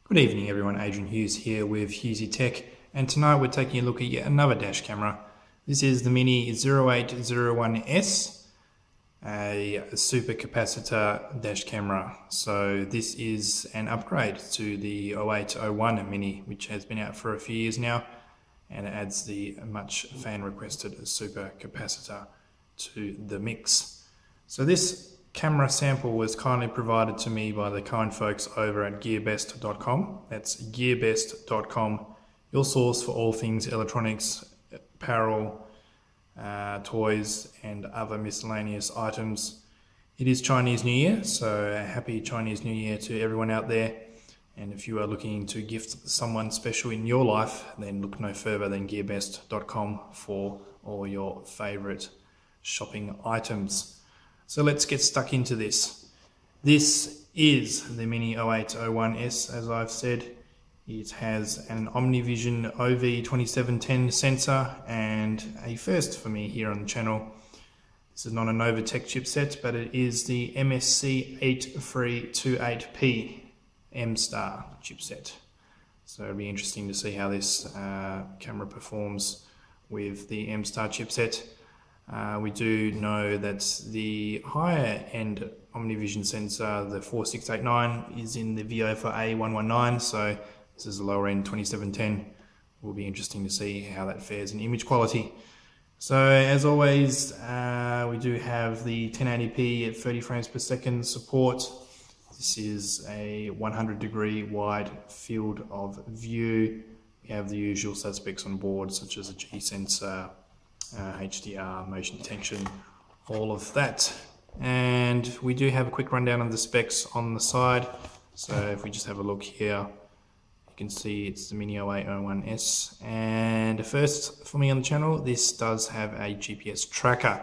Good evening everyone, Adrian Hughes here with HughesyTech, and tonight we're taking a look at yet another dash camera. This is the Mini 0801S, a super capacitor dash camera. So this is an upgrade to the 0801 Mini, which has been out for a few years now, and it adds the much fan requested super capacitor to the mix. So this camera sample was kindly provided to me by the kind folks over at GearBest.com. That's GearBest.com, your source for all things electronics, apparel, toys and other miscellaneous items. It is Chinese New Year, so happy Chinese New Year to everyone out there. And if you are looking to gift someone special in your life, then look no further than GearBest.com for all your favorite shopping items. So let's get stuck into this. This is the Mini 0801S, as I've said. It has an Omnivision OV2710 sensor, and a first for me here on the channel. This is not a Novatech chipset, but it is the MSC8328P Mstar chipset. So it'll be interesting to see how this camera performs with the Mstar chipset. We do know that the higher end Omnivision sensor, the 4689, is in the VO for A119, so this is the lower end 2710. Will be interesting to see how that fares in image quality. So as always, we do have the 1080p at 30 frames per second support. This is a 100-degree wide field of view. We have the usual suspects on board, such as a G sensor, HDR, motion detection, all of that. And we do have a quick rundown of the specs on the side. So if we just have a look here, you can see it's the Mini 0801S. And first for me on the channel, this does have a GPS tracker.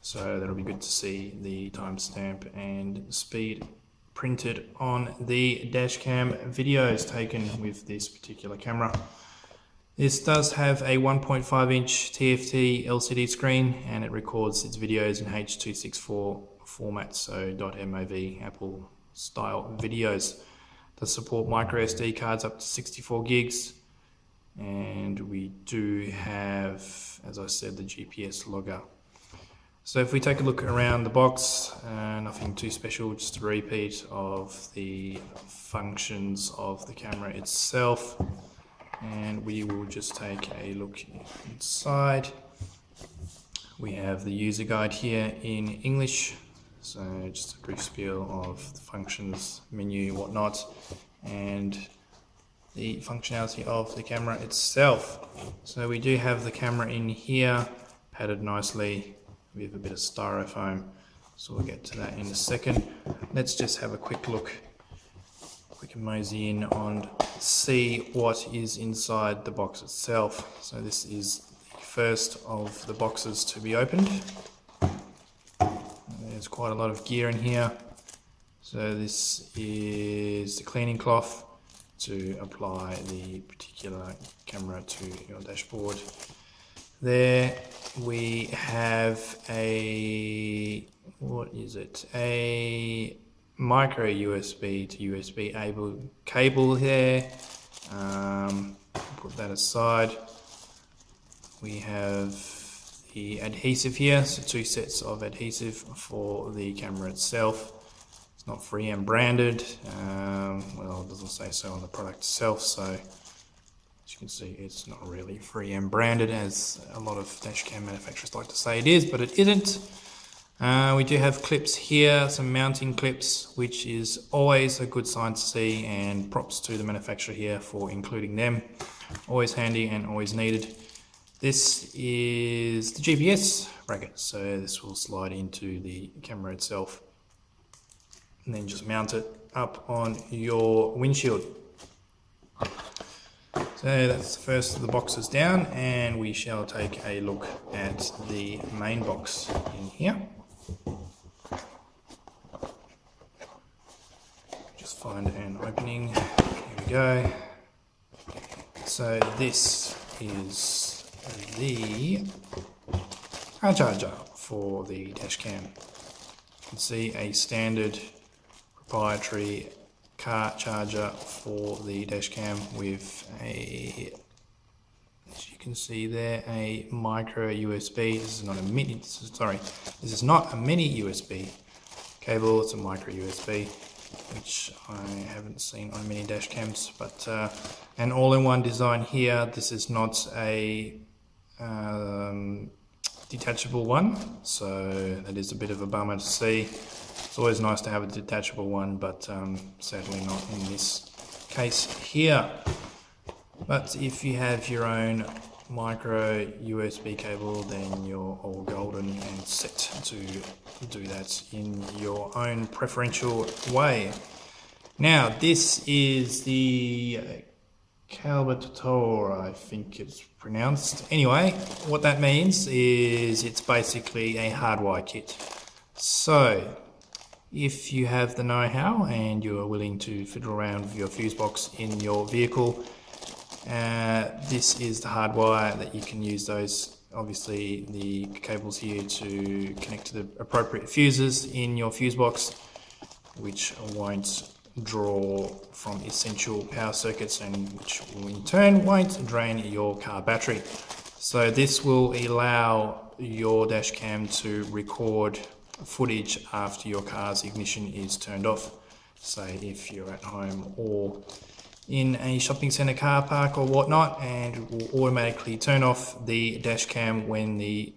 So that'll be good to see the timestamp and speed printed on the dashcam videos taken with this particular camera. This does have a 1.5-inch TFT LCD screen, and it records its videos in H.264 format, so .mov Apple style videos. It does support micro SD cards up to 64 gigs, and we do have, as I said, the GPS logger. So if we take a look around the box, nothing too special, just a repeat of the functions of the camera itself. And we will just take a look inside. We have the user guide here in English, so just a brief spiel of the functions, menu, whatnot, and the functionality of the camera itself. So we do have the camera in here, padded nicely with a bit of styrofoam, so we'll get to that in a second. Let's just have a quick look. We can mosey in and see what is inside the box itself. So this is the first of the boxes to be opened. There's quite a lot of gear in here. So this is the cleaning cloth to apply the particular camera to your dashboard. There we have a, what is it? A micro USB to USB able cable here. Put that aside. We have the adhesive here, so 2 sets of adhesive for the camera itself. It's not 3M branded, well, it doesn't say so on the product itself, so as you can see it's not really 3M branded, as a lot of dashcam manufacturers like to say it is, but it isn't. We do have clips here, some mounting clips, which is always a good sign to see, and props to the manufacturer here for including them. Always handy and always needed. This is the GPS bracket, so this will slide into the camera itself and then just mount it up on your windshield. So that's the first of the boxes down, and we shall take a look at the main box in here. Just find an opening. Here we go. So this is the charger for the dashcam. You can see a standard proprietary car charger for the dash cam with a, as you can see there, a micro USB. This is not a mini, this is not a mini USB cable, it's a micro USB, which I haven't seen on many dash cams, but an all-in-one design here. This is not a detachable one, so that is a bit of a bummer to see. It's always nice to have a detachable one, but sadly not in this case here. But if you have your own micro USB cable, then you're all golden and set to do that in your own preferential way. Now, this is the Calbator, I think it's pronounced. Anyway, what that means is it's basically a hardwire kit. So, if you have the know-how and you are willing to fiddle around with your fuse box in your vehicle, this is the hardwire that you can use those, obviously the cables here, to connect to the appropriate fuses in your fuse box, which won't draw from essential power circuits and which will in turn won't drain your car battery. So this will allow your dash cam to record footage after your car's ignition is turned off. Say if you're at home or in a shopping centre car park or whatnot, and it will automatically turn off the dash cam when the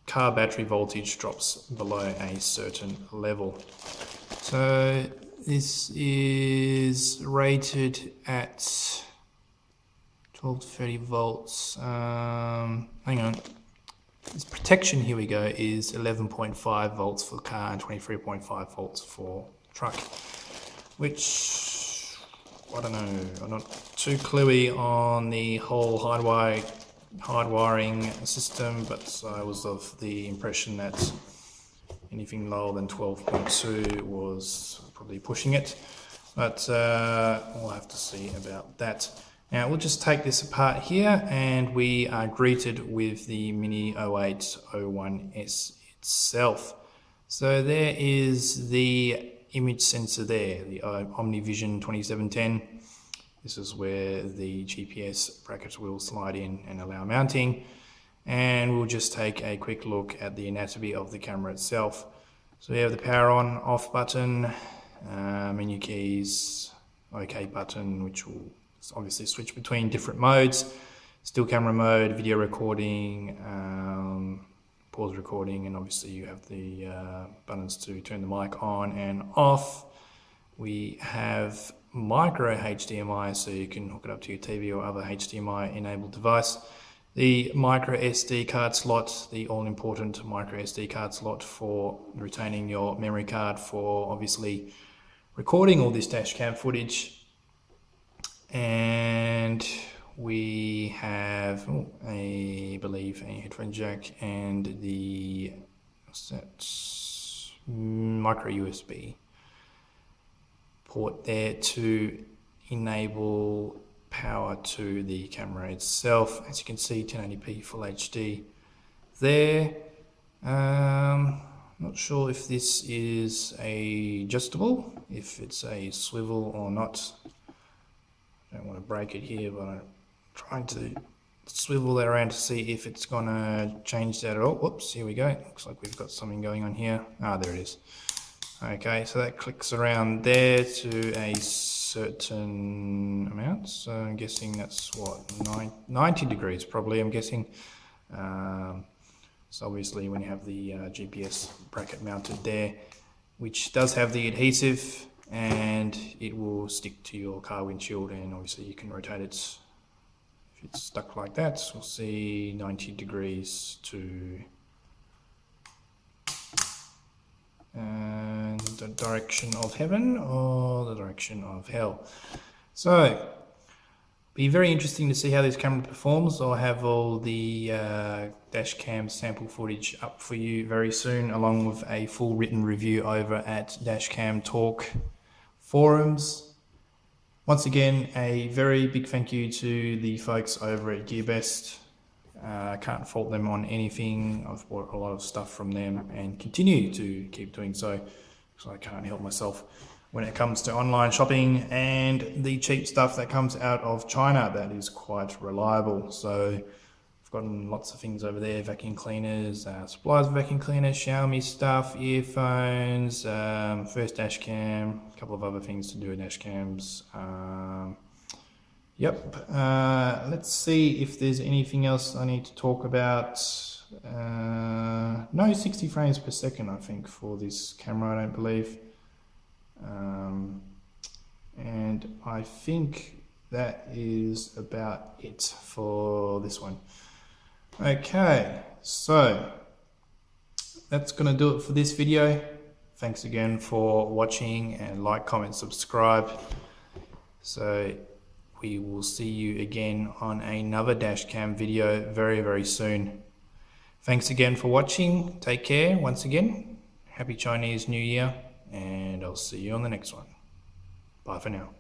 car battery voltage drops below a certain level. So this is rated at 12 to 30 volts. Hang on. This protection, here we go, is 11.5 volts for car and 23.5 volts for truck, which, I don't know, I'm not too cluey on the whole hardwiring system, but I was of the impression that anything lower than 12.2 was probably pushing it, but we'll have to see about that. Now we'll just take this apart here, and we are greeted with the Mini 0801S itself. So there is the image sensor there, the Omnivision 2710. This is where the GPS brackets will slide in and allow mounting. And we'll just take a quick look at the anatomy of the camera itself. So we have the power on, off button, menu keys, OK button, which will obviously switch between different modes, still camera mode, video recording, pause recording, and obviously you have the buttons to turn the mic on and off. We have micro HDMI, so you can hook it up to your TV or other HDMI enabled device. The micro SD card slot, the all-important micro SD card slot for retaining your memory card for obviously recording all this dash cam footage. And we have, I believe, a headphone jack and the, what's that, micro USB port there to enable power to the camera itself. As you can see, 1080p Full HD there. Not sure if this is adjustable, if it's a swivel or not. I don't want to break it here, but I'm trying to swivel that around to see if it's going to change that at all. Whoops, here we go. Looks like we've got something going on here. Ah, there it is. Okay, so that clicks around there to a certain amount. So I'm guessing that's what, 90 degrees probably, I'm guessing. So obviously when you have the GPS bracket mounted there, which does have the adhesive, and it will stick to your car windshield, and obviously you can rotate it. If it's stuck like that, we'll see 90 degrees to the direction of heaven or the direction of hell. So be very interesting to see how this camera performs. I'll have all the dash cam sample footage up for you very soon, along with a full written review over at Dashcam Talk forums. Once again, a very big thank you to the folks over at GearBest. Can't fault them on anything. I've bought a lot of stuff from them and continue to keep doing so, because I can't help myself when it comes to online shopping and the cheap stuff that comes out of China that is quite reliable. So I've gotten lots of things over there: vacuum cleaners, supplies of vacuum cleaners, Xiaomi stuff, earphones, first dash cam, a couple of other things to do with dash cams. Yep. Let's see if there's anything else I need to talk about. No 60 frames per second, I think, for this camera, I don't believe. And I think that is about it for this one. Okay, so that's gonna do it for this video. Thanks again for watching, and like, comment, subscribe. So we will see you again on another dashcam video very, very soon. Thanks again for watching. Take care once again. Happy Chinese New Year, and I'll see you on the next one. Bye for now.